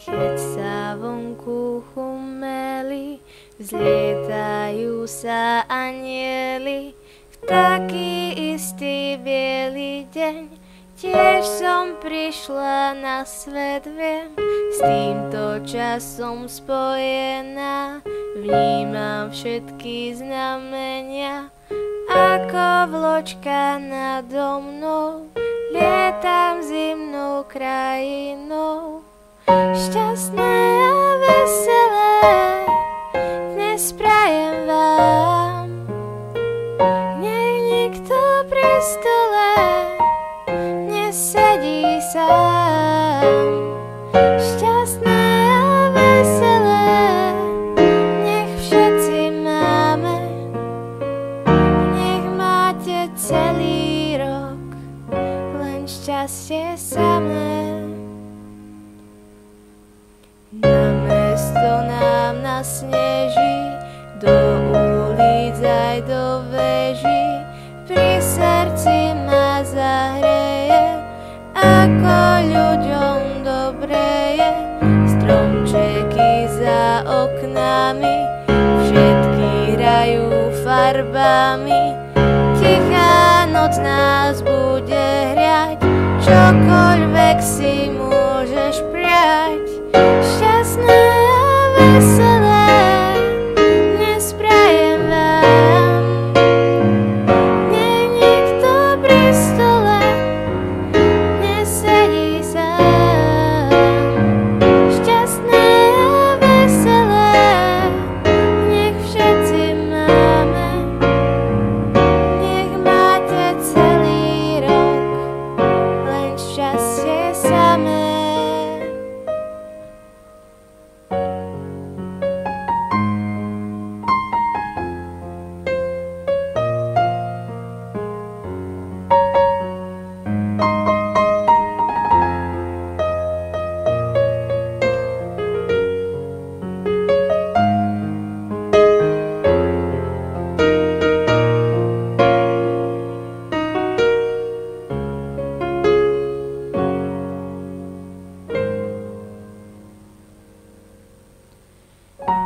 Keď sa vonku chumeli, vzlietajú sa anjeli, v taký istý biely deň tiež som prišla na svet, viem, s týmto časom spojená, vnímam všetky znamenia, ako vločka nado mnou, lietam zimnou krajinou. Šťastné a veselé dnes prajem vám, nech nikto pri stole nesedí sám. Šťastné a veselé nech všetci máme, nech máte celý rok len šťastie samé. Na mesto nám nasneží, do ulic aj do veží, pri srdci ma zahreje, ako ľuďom dobre je. Stromčeky za oknami, všetky hrajú farbami, tichá noc nás bude hriať, čokoľvek si môžeš prijať. Šťastné a veselé dnes prajem vám, nech nikto pri stole nesedí sám. Šťastné a veselé nech všetci máme, nech máte celý rok len šťastie samé.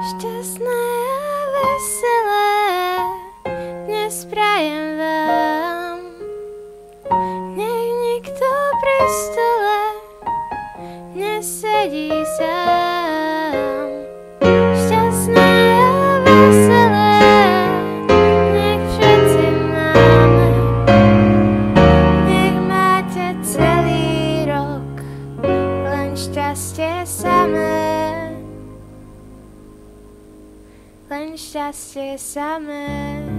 Šťastné a veselé dnes prajem vám, nech nikto pri stole nesedí sám. Šťastné a veselé nech všetci máme, nech máte celý rok len šťastie samé. Len šťastie samé.